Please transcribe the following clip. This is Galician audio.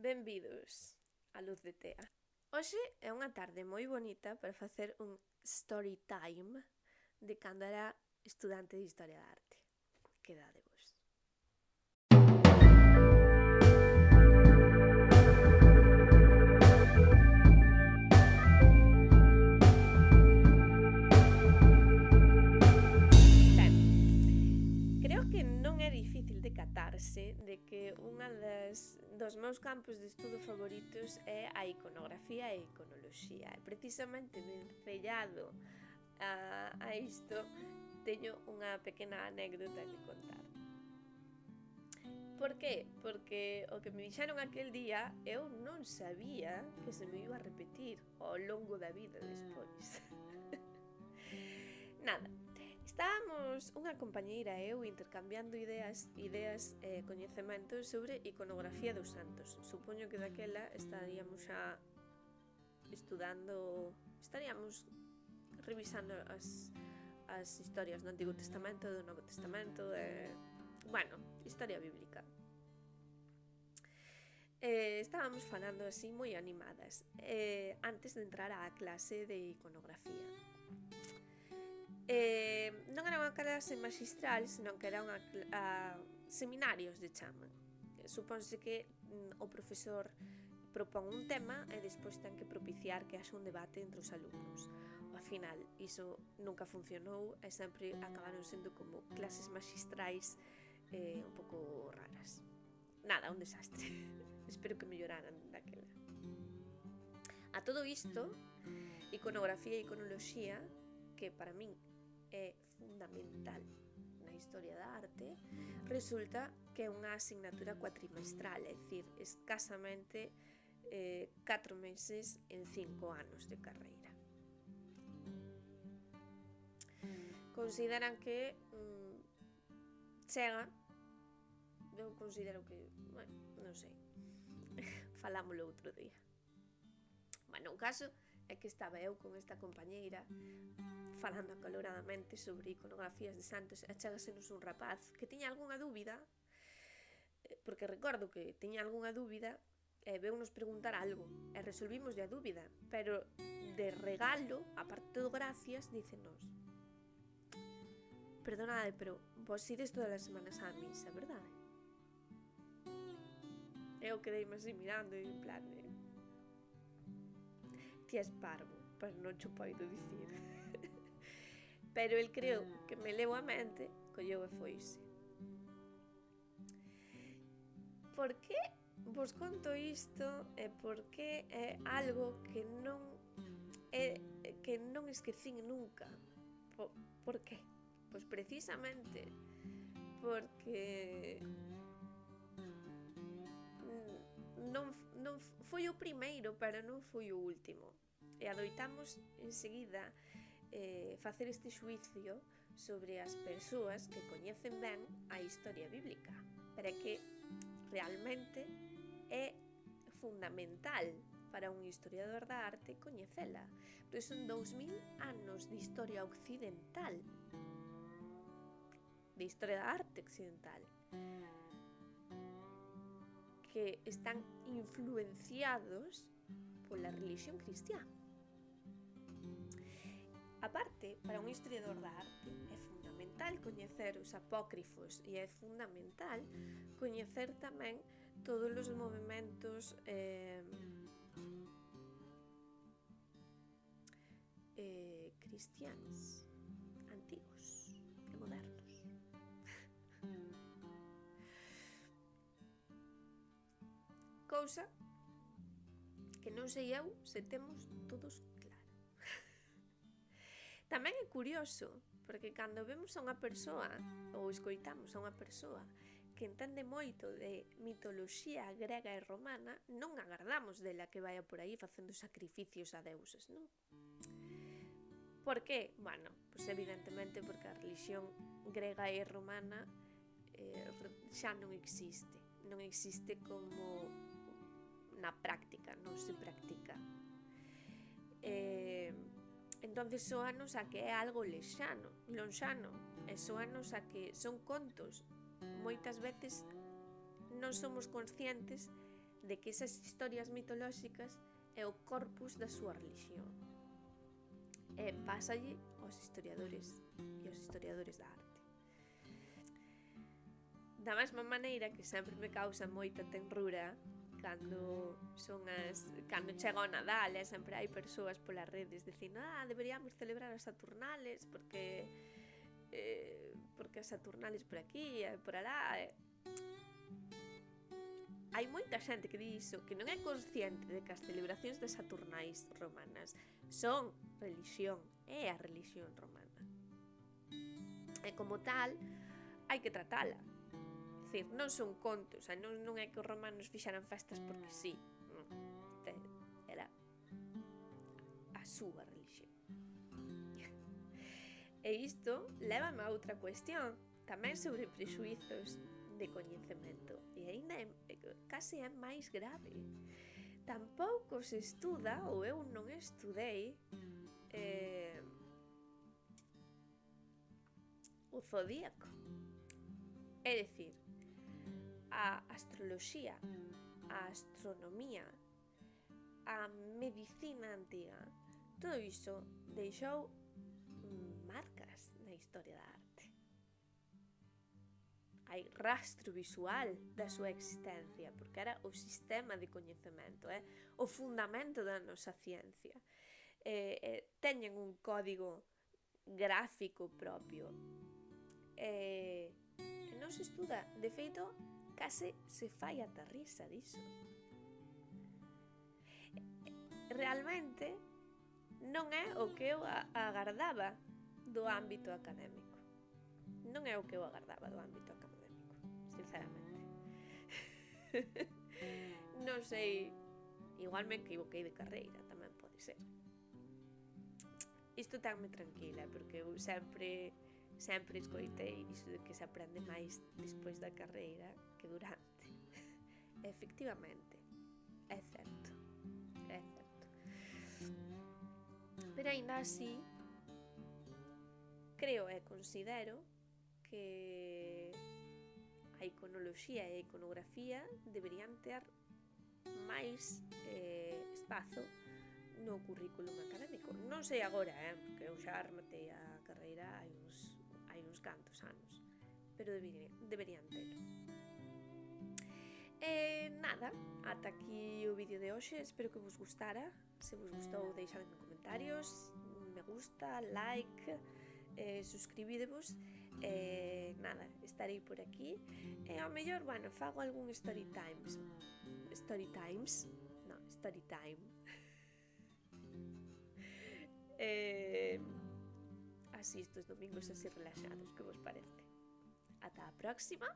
Benvidos á Luz de Tea. Hoxe é unha tarde moi bonita para facer un story time de cando era estudante de Historia da Arte. Quedadevos. Creo que non é difícil de catarse de que unha dos meus campos de estudo favoritos é a iconografía e a iconoloxía. E precisamente vencellado a isto teño unha pequena anécdota que contar. Por qué? Porque o que me dixeron aquel día eu non sabía que se me iba a repetir ao longo da vida despois. Nada. Estábamos unha compañeira e eu intercambiando ideas e coñecementos sobre iconografía dos santos. Supoño que daquela estaríamos xa estaríamos revisando as historias do Antigo Testamento, do Novo Testamento, historia bíblica. Estábamos falando así moi animadas antes de entrar á clase de iconografía. Non era unha clase magistral, senón que era seminarios de chaman. Supónse que o profesor propón un tema e despois ten que propiciar que haxa un debate entre os alumnos. Ao final, iso nunca funcionou e sempre acabaron sendo como clases magistrais un pouco raras. Nada, un desastre. Espero que melloraran daquela. A todo isto, iconografía e iconoloxía, que para min é fundamental na historia da arte, resulta que é unha asignatura cuatrimestral, é dicir, escasamente 4 meses en 5 anos de carreira. Consideran que chega, eu considero que, non sei, falámoslo outro día. O caso é que estaba eu con esta compañeira falando acaloradamente sobre iconografías de santos e chegasenos un rapaz que tiña algunha dúbida, porque recordo que tiña algunha dúbida e veunos preguntar algo e resolvimos a dúbida, pero de regalo, aparte do gracias, dícenos: perdonade, pero vos ides todas as semanas á misa, verdade? Eu quedeime así mirando e en plan ti és parvo, pois non cho poido dicir. Pero el creo que me leu a mente, colleu e foise. Por que vos conto isto e por que é algo que non esquecín nunca? Por que? Pois precisamente porque non foi o primeiro, pero non foi o último. E adoitamos enseguida facer este xuicio sobre as persoas que coñecen ben a historia bíblica, pero é que realmente é fundamental para un historiador da arte coñecela, porque son 2000 anos de historia occidental, de historia da arte occidental, que están influenciados pola religión cristiá. A parte, para un historiador da arte é fundamental coñecer os apócrifos e é fundamental coñecer tamén todos os movementos cristiáns antigos e modernos. Cousa que non sei eu se temos todos claro. Tamén é curioso, porque cando vemos a unha persoa ou escoitamos a unha persoa que entende moito de mitoloxía grega e romana, non agardamos dela que vaya por aí facendo sacrificios a deuses, non? Por que? Pois evidentemente porque a religión grega e romana xa non existe. Non existe como na práctica, non se practica. Entonces soanos a que é algo lonxano, e soanos a que son contos. Moitas veces non somos conscientes de que esas historias mitolóxicas é o corpus da súa religión. E pásalle aos historiadores e aos historiadores da arte. Da mesma maneira que sempre me causa moita tenrura cando chega o Nadal e sempre hai persoas polas redes dicindo deberíamos celebrar as Saturnales porque as Saturnales por aquí e por alá. Hai moita xente que di iso, que non é consciente de que as celebracións de Saturnais romanas son religión, é a religión romana. E como tal, hai que tratala. É dicir, non son contos, non é que os romanos fixeran festas porque sí. Era a súa religión. E isto lévame a outra cuestión, tamén sobre prexuizos de coñecemento, e aínda case é máis grave. Tampouco se estuda, ou eu non estudei, o zodíaco. É dicir, a astroloxía, a astronomía, a medicina antiga, todo iso deixou marcas na historia da arte. Hai rastro visual da súa existencia, porque era o sistema de coñecemento, o fundamento da nosa ciencia. Teñen un código gráfico propio. Non se estuda, de feito, case se fai ata risa diso. Realmente non é o que eu agardaba do ámbito académico. Non é o que eu agardaba do ámbito académico, sinceramente. Non sei, igual me equivoquei de carreira, tamén pode ser. Isto tenme tranquila, porque eu sempre escoitei iso de que se aprende máis despois da carreira que durante. Efectivamente, é certo. Pero aínda así, creo e considero que a iconoloxía e a iconografía deberían ter máis espazo no currículum académico. Non sei agora, porque eu xa rematei a carreira hai uns cantos anos, pero deberían telo. Nada, ata aquí o vídeo de hoxe, espero que vos gustara. Se vos gustou, deixadme comentarios, me gusta, like, suscribidevos. Nada, estarei por aquí e ao mellor, fago algún story time así estos domingos así relaxados, que vos parece? Ata a próxima.